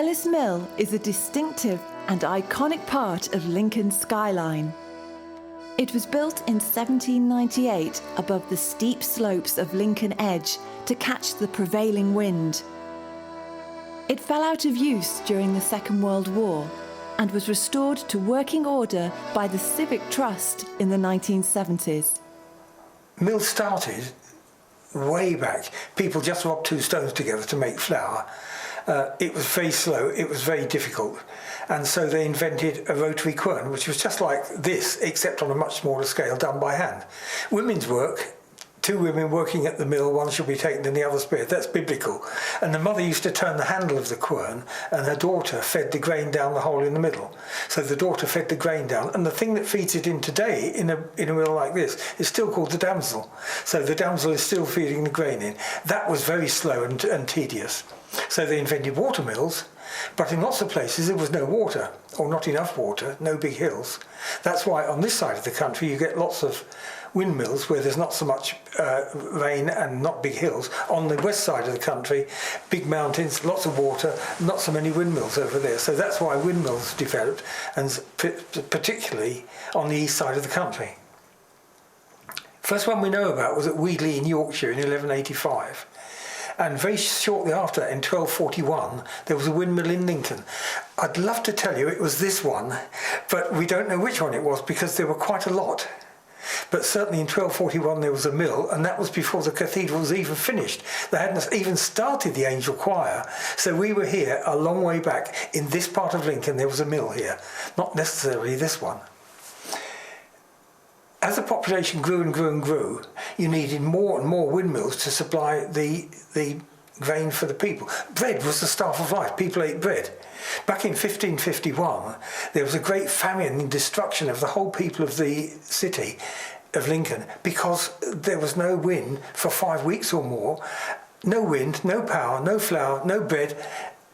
Ellis Mill is a distinctive and iconic part of Lincoln's skyline. It was built in 1798 above the steep slopes of Lincoln Edge to catch the prevailing wind. It fell out of use during the Second World War and was restored to working order by the Civic Trust in the 1970s. Mill started way back. People just rubbed two stones together to make flour. It was very slow, it was very difficult, and so they invented a rotary quern, which was just like this, except on a much smaller scale, done by hand. Women's work, two women working at the mill, one should be taken and the other spared. That's biblical. And the mother used to turn the handle of the quern, and her daughter fed the grain down the hole in the middle. So the daughter fed the grain down, and the thing that feeds it in today, in a mill like this, is still called the damsel. So the damsel is still feeding the grain in. That was very slow and tedious. So they invented water mills, but in lots of places there was no water, or not enough water, no big hills. That's why on this side of the country you get lots of windmills where there's not so much rain and not big hills. On the west side of the country, big mountains, lots of water, not so many windmills over there. So that's why windmills developed, and particularly on the east side of the country. First one we know about was at Weedley in Yorkshire in 1185. And very shortly after, in 1241, there was a windmill in Lincoln. I'd love to tell you it was this one, but we don't know which one it was because there were quite a lot. But certainly in 1241 there was a mill, and that was before the cathedral was even finished. They hadn't even started the angel choir. So we were here a long way back. In this part of Lincoln there was a mill here, not necessarily this one. As the population grew and grew and grew, you needed more and more windmills to supply the grain for the people. Bread was the staff of life. People ate bread. Back in 1551, there was a great famine and destruction of the whole people of the city of Lincoln because there was no wind for 5 weeks or more. No wind, no power, no flour, no bread,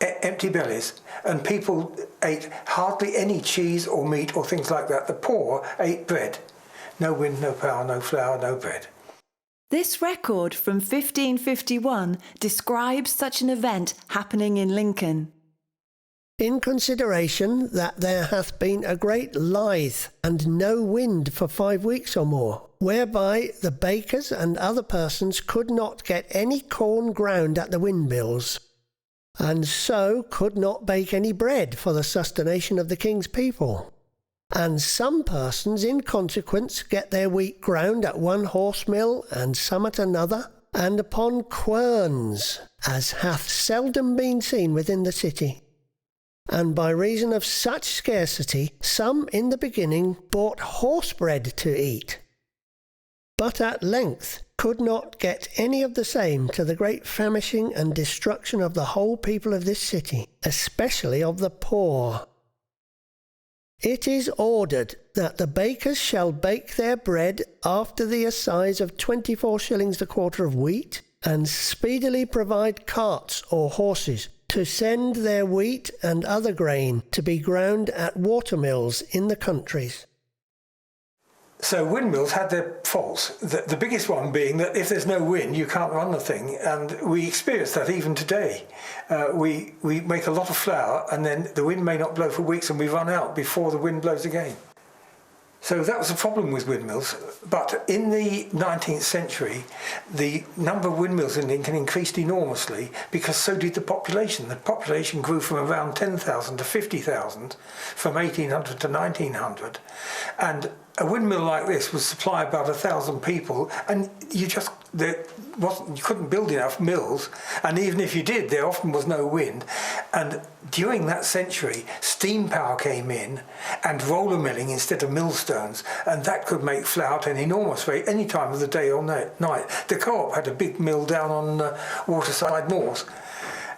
empty bellies. And people ate hardly any cheese or meat or things like that. The poor ate bread. No wind, no power, no flour, no bread. This record from 1551 describes such an event happening in Lincoln. In consideration that there hath been a great lithe and no wind for 5 weeks or more, whereby the bakers and other persons could not get any corn ground at the windmills, and so could not bake any bread for the sustentation of the king's people. And some persons in consequence get their wheat ground at one horse mill, and some at another, and upon querns, as hath seldom been seen within the city. And by reason of such scarcity, some in the beginning bought horse bread to eat, but at length could not get any of the same, to the great famishing and destruction of the whole people of this city, especially of the poor. It is ordered that the bakers shall bake their bread after the assize of 24 shillings the quarter of wheat, and speedily provide carts or horses to send their wheat and other grain to be ground at watermills in the countries. So windmills had their faults, the biggest one being that if there's no wind you can't run the thing, and we experience that even today. We make a lot of flour and then the wind may not blow for weeks and we run out before the wind blows again. So that was a problem with windmills, but in the 19th century the number of windmills in Lincoln increased enormously because so did the population. The population grew from around 10,000 to 50,000 from 1800 to 1900, and a windmill like this would supply about 1,000 people, and you couldn't build enough mills, and even if you did, there often was no wind. And during that century, steam power came in, and roller milling instead of millstones, and that could make flour at an enormous rate any time of the day or night. The Co-op had a big mill down on Waterside Moors,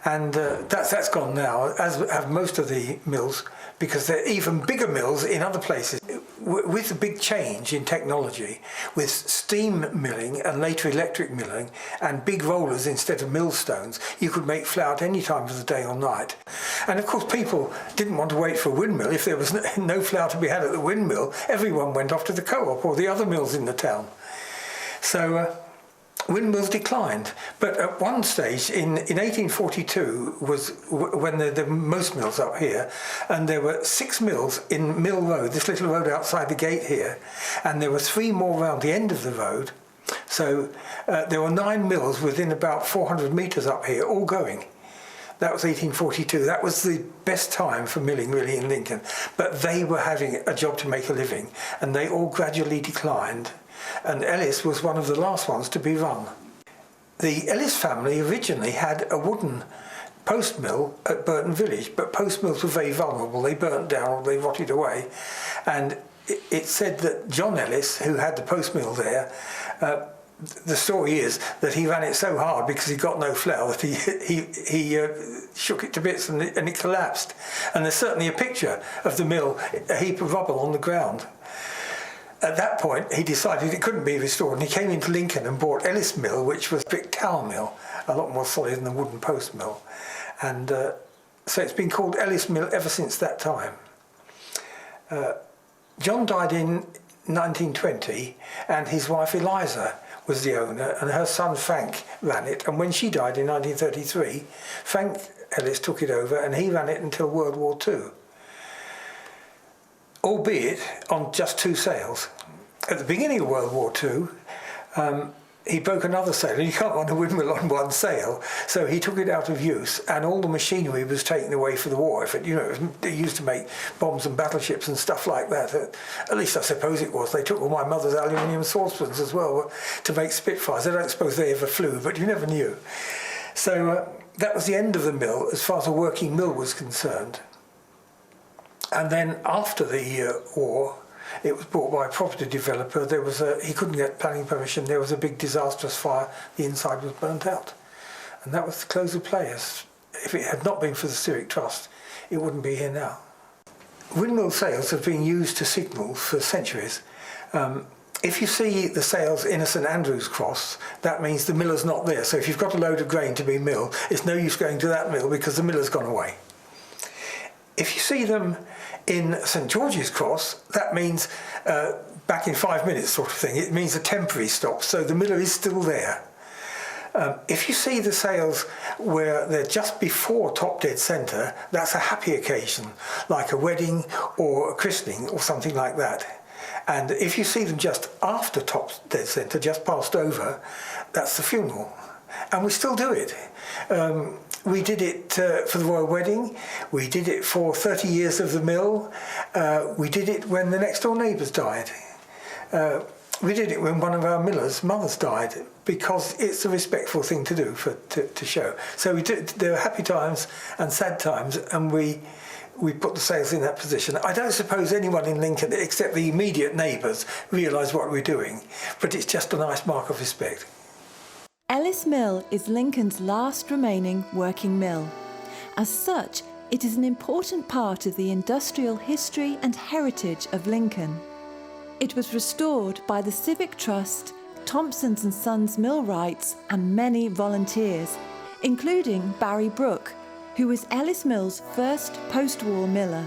and that's gone now, as have most of the mills, because there are even bigger mills in other places. With the big change in technology, with steam milling and later electric milling and big rollers instead of millstones, you could make flour at any time of the day or night. And of course people didn't want to wait for a windmill. If there was no flour to be had at the windmill, everyone went off to the Co-op or the other mills in the town. So windmills declined, but at one stage in 1842 was when there were most mills up here, and there were 6 mills in Mill Road, this little road outside the gate here, and there were 3 more around the end of the road. So there were 9 mills within about 400 metres up here, all going. That was 1842. That was the best time for milling, really, in Lincoln. But they were having a job to make a living, and they all gradually declined. And Ellis was one of the last ones to be run. The Ellis family originally had a wooden post mill at Burton Village, but post mills were very vulnerable. They burnt down or they rotted away. And it's said that John Ellis, who had the post mill there, the story is that he ran it so hard because he got no flour that he shook it to bits and it collapsed. And there's certainly a picture of the mill, a heap of rubble on the ground. At that point, he decided it couldn't be restored, and he came into Lincoln and bought Ellis Mill, which was a brick tower mill, a lot more solid than the wooden post mill. And so it's been called Ellis Mill ever since that time. John died in 1920, and his wife Eliza was the owner, and her son Frank ran it. And when she died in 1933, Frank Ellis took it over, and he ran it until World War II. Albeit on just 2 sails. At the beginning of World War II, he broke another sail, and you can't run a windmill on 1 sail, so he took it out of use, and all the machinery was taken away for the war effort. You know, it was used to make bombs and battleships and stuff like that. At least I suppose it was. They took all my mother's aluminium saucepans as well to make Spitfires. I don't suppose they ever flew, but you never knew. So that was the end of the mill as far as a working mill was concerned. And then after the war, it was bought by a property developer. He couldn't get planning permission. There was a big disastrous fire. The inside was burnt out. And that was the close of play. If it had not been for the Civic Trust, it wouldn't be here now. Windmill sails have been used to signal for centuries. If you see the sails in a St Andrew's cross, that means the miller's not there. So if you've got a load of grain to be milled, it's no use going to that mill because the miller's gone away. If you see them in St George's Cross, that means back in 5 minutes sort of thing. It means a temporary stop, so the miller is still there. If you see the sails where they're just before top dead centre, that's a happy occasion, like a wedding or a christening or something like that. And if you see them just after top dead centre, just passed over, that's the funeral. And we still do it. We did it for the royal wedding. We did it for 30 years of the mill. We did it when the next door neighbours died. We did it when one of our millers' mothers died, because it's a respectful thing to do to show. So there are happy times and sad times, and we put the sails in that position. I don't suppose anyone in Lincoln, except the immediate neighbours, realise what we're doing, but it's just a nice mark of respect. Ellis Mill is Lincoln's last remaining working mill. As such, it is an important part of the industrial history and heritage of Lincoln. It was restored by the Civic Trust, Thompson's and Sons millwrights, and many volunteers, including Barry Brooke, who was Ellis Mill's first post-war miller.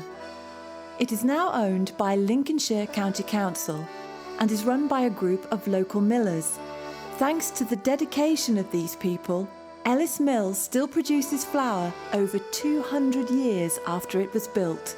It is now owned by Lincolnshire County Council and is run by a group of local millers. Thanks to the dedication of these people, Ellis Mill still produces flour over 200 years after it was built.